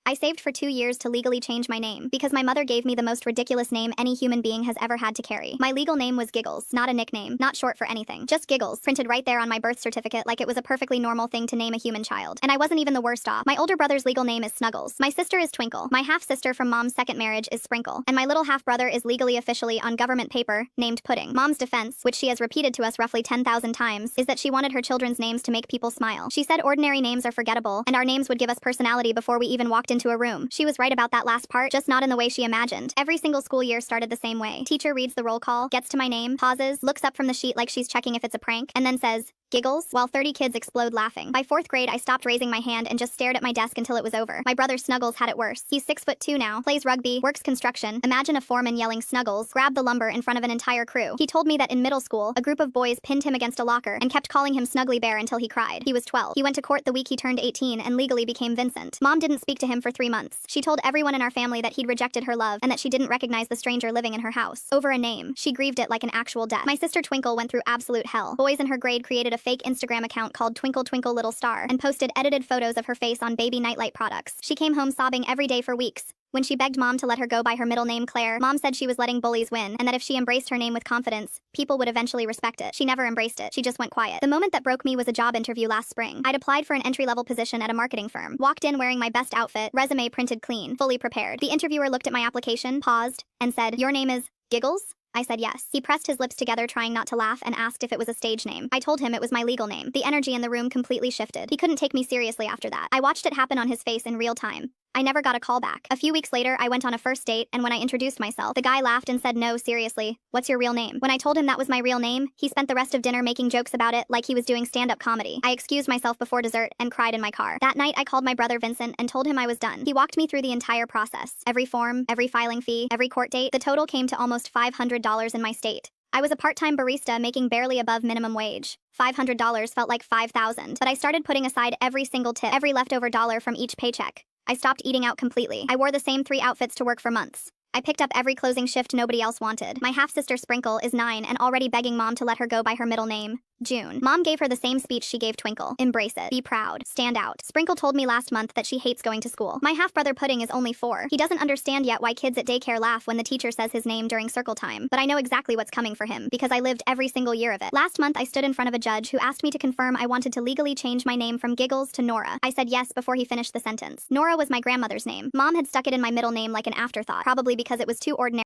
I saved for 2 years to legally change my name because my mother gave me the most ridiculous name any human being has ever had to carry. My legal name was Giggles, not a nickname, not short for anything. Just Giggles, printed right there on my birth certificate like it was a perfectly normal thing to name a human child. And I wasn't even the worst off. My older brother's legal name is Snuggles. My sister is Twinkle. My half-sister from mom's second marriage is Sprinkle. And my little half-brother is legally officially on government paper named Pudding. Mom's defense, which she has repeated to us roughly 10,000 times, is that she wanted her children's names to make people smile. She said ordinary names are forgettable, and our names would give us personality before we even walked into a room. She was right about that last part, just not in the way she imagined. Every single school year started the same way. Teacher reads the roll call, gets to my name, pauses, looks up from the sheet like she's checking if it's a prank, and then says, Giggles, while 30 kids explode laughing. By 4th grade, I stopped raising my hand and just stared at my desk until it was over. My brother Snuggles had it worse. He's 6'2" now, plays rugby, works construction. Imagine a foreman yelling Snuggles, grab the lumber in front of an entire crew. He told me that in middle school, a group of boys pinned him against a locker and kept calling him Snuggly Bear until he cried. He was 12. He went to court the week he turned 18 and legally became Vincent. Mom didn't speak to him for 3 months. She told everyone in our family that he'd rejected her love and that she didn't recognize the stranger living in her house. Over a name. She grieved it like an actual death. My sister Twinkle went through absolute hell. Boys in her grade created a fake Instagram account called Twinkle Twinkle Little Star and posted edited photos of her face on baby nightlight products. She came home sobbing every day for weeks. When she begged Mom to let her go by her middle name Claire, Mom said she was letting bullies win and that if she embraced her name with confidence, people would eventually respect it. She never embraced it. She just went quiet. The moment that broke me was a job interview last spring. I'd applied for an entry-level position at a marketing firm. Walked in wearing my best outfit, resume printed clean, fully prepared. The interviewer looked at my application, paused, and said, "Your name is Giggles?" I said yes. He pressed his lips together trying not to laugh and asked if it was a stage name. I told him it was my legal name. The energy in the room completely shifted. He couldn't take me seriously after that. I watched it happen on his face in real time. I never got a call back. A few weeks later, I went on a first date, and when I introduced myself, the guy laughed and said, "No, seriously, what's your real name?" When I told him that was my real name, he spent the rest of dinner making jokes about it like he was doing stand-up comedy. I excused myself before dessert and cried in my car. That night, I called my brother Vincent and told him I was done. He walked me through the entire process. Every form, every filing fee, every court date. The total came to almost $500 in my state. I was a part-time barista making barely above minimum wage. $500 felt like $5,000, but I started putting aside every single tip, every leftover dollar from each paycheck. I stopped eating out completely. I wore the same 3 outfits to work for months. I picked up every closing shift nobody else wanted. My half-sister Sprinkle is 9 and already begging Mom to let her go by her middle name, June. Mom gave her the same speech she gave Twinkle. Embrace it. Be proud. Stand out. Sprinkle told me last month that she hates going to school. My half-brother Pudding is only 4. He doesn't understand yet why kids at daycare laugh when the teacher says his name during circle time, but I know exactly what's coming for him because I lived every single year of it. Last month, I stood in front of a judge who asked me to confirm I wanted to legally change my name from Giggles to Nora. I said yes before he finished the sentence. Nora was my grandmother's name. Mom had stuck it in my middle name like an afterthought, probably because it was too ordinary.